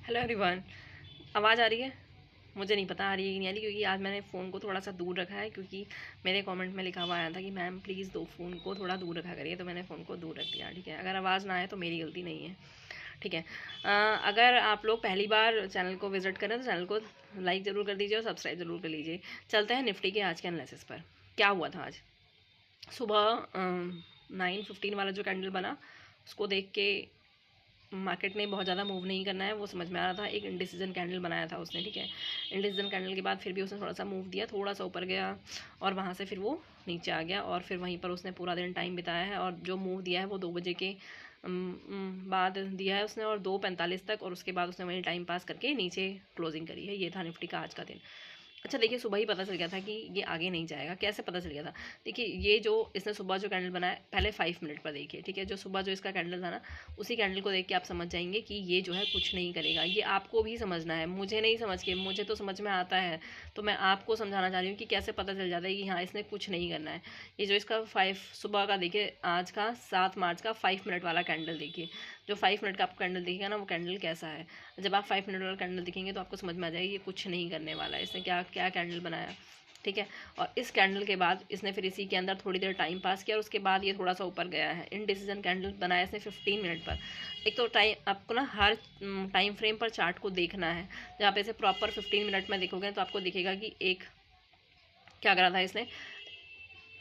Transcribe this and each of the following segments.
Hello everyone. आवाज़ आ रही है? मुझे नहीं पता आ रही है कि नहीं आ रही, क्योंकि आज मैंने फ़ोन को थोड़ा सा दूर रखा है, क्योंकि मेरे कमेंट में लिखा हुआ आया था कि मैम प्लीज़ दो फ़ोन को थोड़ा दूर रखा करिए, तो मैंने फ़ोन को दूर रख दिया। ठीक है, अगर आवाज़ ना आए तो मेरी गलती नहीं है। ठीक है। अगर आप लोग पहली बार चैनल को विज़िट करें तो चैनल को लाइक ज़रूर कर दीजिए और सब्सक्राइब ज़रूर कर लीजिए। चलते हैं निफ्टी के आज के एनालिसिस पर। क्या हुआ था आज सुबह 9:15 वाला जो कैंडल बना, उसको देख के मार्केट ने बहुत ज़्यादा मूव नहीं करना है, वो समझ में आ रहा था। एक इंडिसीजन कैंडल बनाया था उसने। ठीक है, इंडिसीजन कैंडल के बाद फिर भी उसने थोड़ा सा मूव दिया, थोड़ा सा ऊपर गया और वहाँ से फिर वो नीचे आ गया और फिर वहीं पर उसने पूरा दिन टाइम बिताया है। और जो मूव दिया है वो 2 बजे के बाद दिया है उसने, और 2:45 तक, और उसके बाद उसने वहीं टाइम पास करके नीचे क्लोजिंग करी है। ये था निफ्टी का आज का दिन। अच्छा देखिए, सुबह ही पता चल गया था कि ये आगे नहीं जाएगा। कैसे पता चल गया था? देखिए, ये जो इसने सुबह जो कैंडल बनाया, पहले 5 मिनट पर देखिए। ठीक है, जो सुबह जो इसका कैंडल था ना, उसी कैंडल को देख के आप समझ जाएंगे कि ये जो है कुछ नहीं करेगा। ये आपको भी समझना है, मुझे नहीं समझ के, मुझे तो समझ में आता है, तो मैं आपको समझाना चाह रही हूँ कि कैसे पता चल जाता है कि हाँ इसने कुछ नहीं करना है। ये जो इसका 5 सुबह का देखिए, आज का 7 मार्च का 5 मिनट वाला कैंडल देखिए। जो 5 मिनट का आपको कैंडल दिखेगा ना, वो कैंडल कैसा है। जब आप 5 मिनट वाला कैंडल दिखेंगे तो आपको समझ में आ जाएगी ये कुछ नहीं करने वाला है। इसने क्या क्या कैंडल बनाया। ठीक है, और इस कैंडल के बाद इसने फिर इसी के अंदर थोड़ी देर टाइम पास किया और उसके बाद ये थोड़ा सा ऊपर गया है। इनडिसीजन कैंडल बनाया इसने 15 मिनट पर। एक तो टाइम आपको ना हर टाइम फ्रेम पर चार्ट को देखना है। जहाँ पे इसे प्रॉपर 15 मिनट में देखोगे तो आपको दिखेगा कि एक क्या करा था इसने।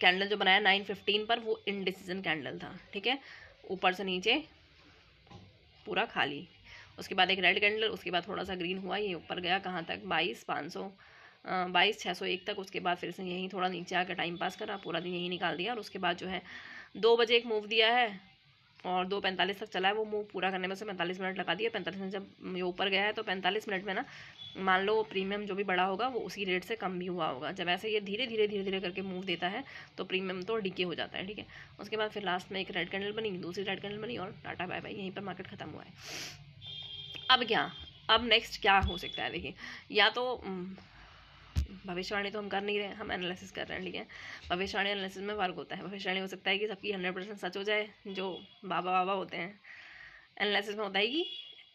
कैंडल जो बनाया 9:15 पर, वो इनडिसीजन कैंडल था। ठीक है, ऊपर से नीचे पूरा खाली। उसके बाद एक रेड कैंडल, उसके बाद थोड़ा सा ग्रीन हुआ, ये ऊपर गया कहाँ तक, 22,601 तक। उसके बाद फिर से यहीं थोड़ा नीचे आकर टाइम पास करा, पूरा दिन यहीं निकाल दिया। और उसके बाद जो है 2 बजे एक मूव दिया है और 2:45 तक चला है। वो मूव पूरा करने में से 45 मिनट लगा दिया। 45 मिनट जब ये ऊपर गया है तो 45 मिनट में ना, मान लो प्रीमियम जो भी बढ़ा होगा वो उसी रेट से कम भी हुआ होगा। जब ऐसे ये धीरे धीरे धीरे धीरे करके मूव देता है तो प्रीमियम तो डीके हो जाता है। ठीक है, उसके बाद फिर लास्ट में एक रेड कैंडल बनी, दूसरी रेड कैंडल बनी और टाटा बाय बाय, यहीं पर मार्केट खत्म हुआ है। अब क्या, अब नेक्स्ट क्या हो सकता है? देखिए, या तो भविष्यवाणी तो हम कर नहीं रहे, हम एनालिसिस कर रहे हैं। ठीक है, भविष्यवाणी एनालिसिस में वर्क होता है। भविष्यवाणी हो सकता है कि सबकी 100% सच हो जाए, जो बाबा बाबा होते हैं। एनालिसिस में होता है कि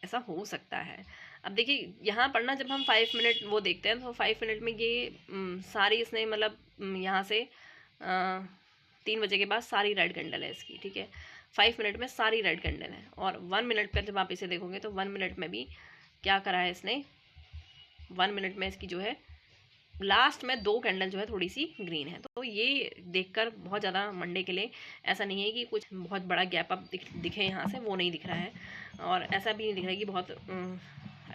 ऐसा हो सकता है। अब देखिए, यहाँ पर ना जब हम 5 मिनट वो देखते हैं तो 5 मिनट में ये सारी इसने मतलब यहाँ से 3 बजे के बाद सारी रेड कैंडल है इसकी। ठीक है, 5 मिनट में सारी रेड कैंडल है। और 1 मिनट पर जब आप इसे देखोगे तो 1 मिनट में भी क्या करा है इसने। 1 मिनट में इसकी जो है लास्ट में 2 कैंडल जो है थोड़ी सी ग्रीन है। तो ये देखकर बहुत ज़्यादा मंडे के लिए ऐसा नहीं है कि कुछ बहुत बड़ा गैप अप दिखे यहाँ से, वो नहीं दिख रहा है। और ऐसा भी नहीं दिख रहा है कि बहुत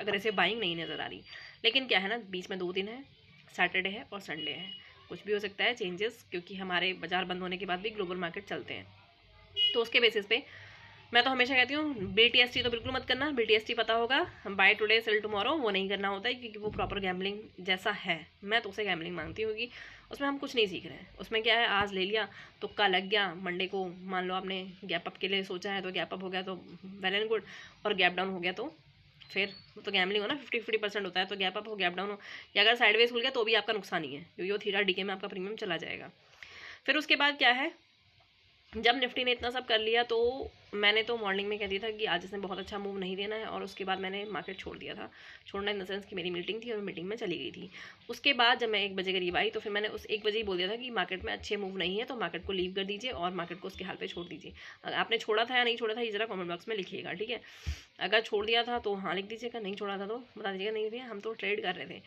अगर ऐसे बाइंग नहीं नज़र आ रही। लेकिन क्या है ना, बीच में 2 दिन है, सैटरडे है और संडे है, कुछ भी हो सकता है चेंजेस, क्योंकि हमारे बाजार बंद होने के बाद भी ग्लोबल मार्केट चलते हैं। तो उसके बेसिस पे मैं तो हमेशा कहती हूँ BTST तो बिल्कुल मत करना। BTST पता होगा, बाय टुडे सेल टुमारो, वो नहीं करना होता है, क्योंकि वो प्रॉपर गैम्बलिंग जैसा है। मैं तो उसे गैम्बलिंग मानती हूँ कि उसमें हम कुछ नहीं सीख रहे हैं। उसमें क्या है, आज ले लिया, तुक्का लग गया, मंडे को मान लो आपने गैप अप के लिए सोचा है तो गैप अप हो गया तो वेल एंड गुड, और गैप डाउन हो गया तो फिर तो गैम्बलिंग हो ना, 50-50% होता है। तो गैप अप हो, गैप डाउन हो, या अगर साइडवेज खुल गया तो भी आपका नुकसान ही है, क्योंकि वो थीरा डीके में आपका प्रीमियम चला जाएगा। फिर उसके बाद क्या है, जब निफ्टी ने इतना सब कर लिया तो मैंने तो मॉर्निंग में कह दिया था कि आज इसने बहुत अच्छा मूव नहीं देना है, और उसके बाद मैंने मार्केट छोड़ दिया था। छोड़ना इन द सेंस कि मेरी मीटिंग थी और मीटिंग में चली गई थी। उसके बाद जब मैं 1 बजे करीब आई तो फिर मैंने उस 1 बजे ही बोल दिया था कि मार्केट में अच्छे मूव नहीं है, तो मार्केट को लीव कर दीजिए और मार्केट को उसके हाल पे छोड़ दीजिए। अगर आपने छोड़ा था या नहीं छोड़ा था, ये ज़रा कमेंट बॉक्स में लिखिएगा। ठीक है, अगर छोड़ दिया था तो हाँ लिख दीजिएगा, नहीं छोड़ा था तो बता दीजिएगा नहीं भैया हम तो ट्रेड कर रहे थे।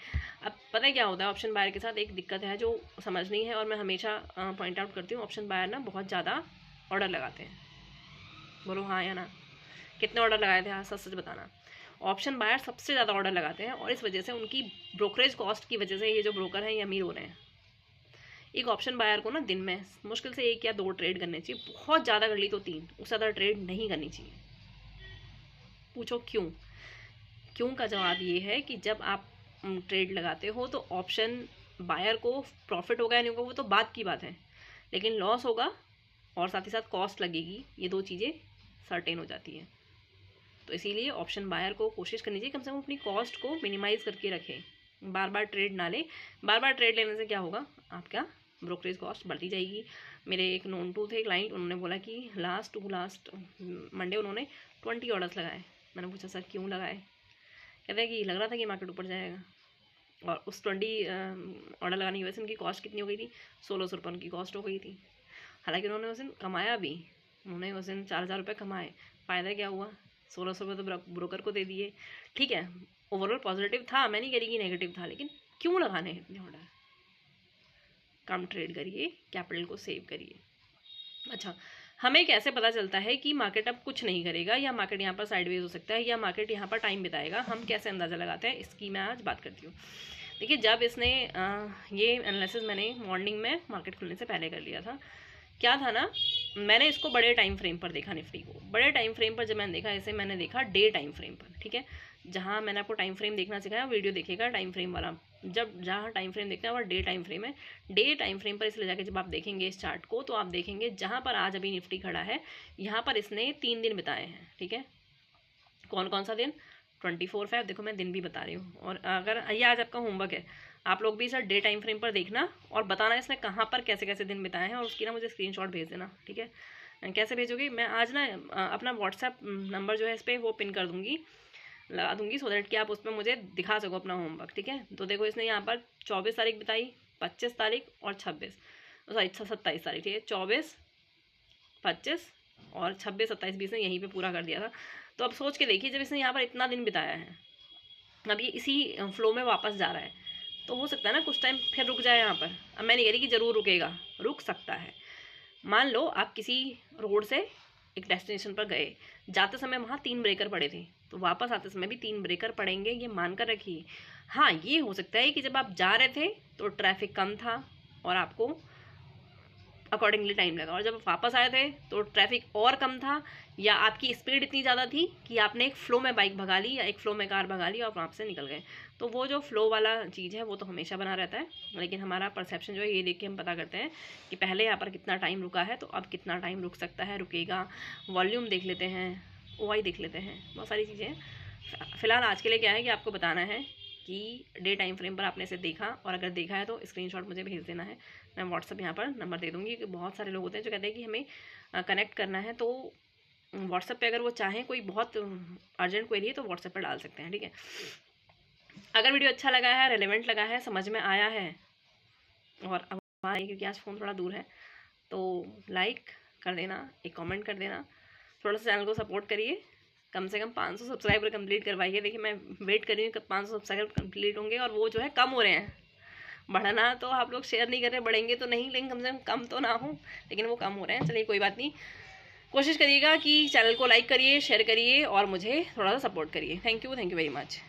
अब पता है क्या होता है, ऑप्शन बायर के साथ एक दिक्कत है जो समझनी है, और मैं हमेशा पॉइंट आउट करती हूँ, ऑप्शन बायर ना बहुत ज़्यादा ऑर्डर लगाते हैं। बोलो हाँ या ना, कितने ऑर्डर लगाए थे? हाँ, सच सच बताना। ऑप्शन बायर सबसे ज़्यादा ऑर्डर लगाते हैं, और इस वजह से उनकी ब्रोकरेज कॉस्ट की वजह से ये जो ब्रोकर हैं ये अमीर हो रहे हैं। एक ऑप्शन बायर को ना दिन में मुश्किल से 1 या 2 ट्रेड करने चाहिए, बहुत ज़्यादा कर ली तो 3, उससे ज़्यादा ट्रेड नहीं करनी चाहिए। पूछो क्यों? क्यों का जवाब ये है कि जब आप ट्रेड लगाते हो तो ऑप्शन बायर को प्रॉफिट होगा या नहीं होगा वो तो बात की बात है, लेकिन लॉस होगा और साथ ही साथ कॉस्ट लगेगी, ये 2 चीज़ें सर्टेन हो जाती है। तो इसीलिए ऑप्शन बायर को कोशिश करनी चाहिए कम से कम अपनी कॉस्ट को मिनिमाइज करके रखें, बार बार ट्रेड ना ले। बार बार ट्रेड लेने से क्या होगा, आपका ब्रोकरेज कॉस्ट बढ़ती जाएगी। मेरे एक नोन टू थे क्लाइंट, उन्होंने बोला कि लास्ट मंडे उन्होंने 20 ऑर्डर्स लगाए। मैंने पूछा सर क्यों लगाए? कहते हैं कि लग रहा था कि मार्केट ऊपर जाएगा, और उस 20 ऑर्डर लगाने की वजह से उनकी कॉस्ट कितनी हो गई थी, 1600 रुपये उनकी कॉस्ट हो गई थी। हालांकि उन्होंने उस दिन कमाया भी, उन्होंने उस दिन 4000 रुपये कमाए, फ़ायदा क्या हुआ, 1600 रुपये तो ब्रोकर को दे दिए। ठीक है, ओवरऑल पॉजिटिव था, मैं नहीं कह रही कि नेगेटिव था, लेकिन क्यों लगाने हैं इतने ऑर्डर, कम ट्रेड करिए, कैपिटल को सेव करिए। अच्छा, हमें कैसे पता चलता है कि मार्केट अब कुछ नहीं करेगा, या मार्केट यहाँ पर साइडवेज हो सकता है, या मार्केट यहाँ पर टाइम बिताएगा, हम कैसे अंदाज़ा लगाते हैं, इसकी मैं आज बात करती हूँ। देखिए, जब इसने ये एनालिसिस मैंने मॉर्निंग में मार्केट खुलने से पहले कर लिया था। क्या था ना, मैंने इसको बड़े टाइम फ्रेम पर देखा, निफ्टी को बड़े टाइम फ्रेम पर जब मैंने देखा, इसे मैंने देखा डे टाइम फ्रेम पर। ठीक है, जहाँ मैंने आपको टाइम फ्रेम देखना सिखाया, वीडियो देखिएगा टाइम फ्रेम वाला, जब जहाँ टाइम फ्रेम देखना है वह डे टाइम फ्रेम है। डे टाइम फ्रेम पर इसलिए जाके जब आप देखेंगे इस चार्ट को, तो आप देखेंगे जहाँ पर आज अभी निफ्टी खड़ा है, यहाँ पर इसने 3 दिन बिताए हैं। ठीक है, कौन कौन सा दिन, 24/5, देखो मैं दिन भी बता रही हूँ। और अगर ये आज आपका होमवर्क है, आप लोग भी सर डे टाइम फ्रेम पर देखना और बताना इसने कहाँ पर कैसे कैसे दिन बिताए हैं, और उसकी ना मुझे स्क्रीनशॉट भेज देना। ठीक है, कैसे भेजोगी, मैं आज ना अपना व्हाट्सएप नंबर जो है इस पर वो पिन कर दूँगी, लगा दूँगी, सो दैट कि आप उसमें मुझे दिखा सको अपना होमवर्क। ठीक है, तो देखो इसने यहाँ पर 24 तारीख बिताई, 25 तारीख और 26, सॉरी 27 तारीख। ठीक है, 24, 25 और 26, 27, 20 ने यहीं पे पूरा कर दिया था। तो अब सोच के देखिए, जब इसने यहाँ पर इतना दिन बिताया है, अब ये इसी फ्लो में वापस जा रहा है, तो हो सकता है ना कुछ टाइम फिर रुक जाए यहाँ पर। अब मैं नहीं कह रही कि ज़रूर रुकेगा, रुक सकता है। मान लो आप किसी रोड से एक डेस्टिनेशन पर गए, जाते समय वहाँ 3 ब्रेकर पड़े थे, तो वापस आते समय भी 3 ब्रेकर पड़ेंगे, ये मान कर रखिए। हाँ, ये हो सकता है कि जब आप जा रहे थे तो ट्रैफिक कम था और आपको अकॉर्डिंगली टाइम लगा, और जब वापस आए थे तो ट्रैफिक और कम था, या आपकी स्पीड इतनी ज़्यादा थी कि आपने एक फ़्लो में बाइक भगा ली या एक फ़्लो में कार भगा ली और वहाँ से निकल गए। तो वो जो फ़्लो वाला चीज़ है वो तो हमेशा बना रहता है, लेकिन हमारा परसेप्शन जो है ये देख के हम पता करते हैं कि पहले यहाँ पर कितना टाइम रुका है, तो अब कितना टाइम रुक सकता है, रुकेगा। वॉल्यूम देख लेते हैं, OI देख लेते हैं, बहुत सारी चीज़ें हैं। फ़िलहाल आज के लिए क्या है कि आपको बताना है कि डे टाइम फ्रेम पर आपने इसे देखा, और अगर देखा है तो स्क्रीनशॉट मुझे भेज देना है, मैं व्हाट्सअप यहाँ पर नंबर दे दूँगी। कि बहुत सारे लोग होते हैं जो कहते हैं कि हमें कनेक्ट करना है, तो व्हाट्सएप पे अगर वो चाहें कोई बहुत अर्जेंट क्वेरी है तो व्हाट्सएप पर डाल सकते हैं। ठीक है, अगर वीडियो अच्छा लगा है, रेलेवेंट लगा है, समझ में आया है, और अब क्योंकि आज फ़ोन थोड़ा दूर है, तो लाइक कर देना, एक कमेंट कर देना, थोड़ा सा चैनल को सपोर्ट करिए, कम से कम 500 सब्सक्राइबर कंप्लीट करवाइए। देखिए मैं वेट कर रही हूँ कब 500 सब्सक्राइबर कंप्लीट होंगे, और वो जो है कम हो रहे हैं, बढ़ना तो आप लोग शेयर नहीं कर रहे, बढ़ेंगे तो नहीं, लेकिन कम से कम तो ना हो, लेकिन वो कम हो रहे हैं। चलिए कोई बात नहीं, कोशिश करिएगा कि चैनल को लाइक करिए, शेयर करिए और मुझे थोड़ा सा सपोर्ट करिए। Thank you very much.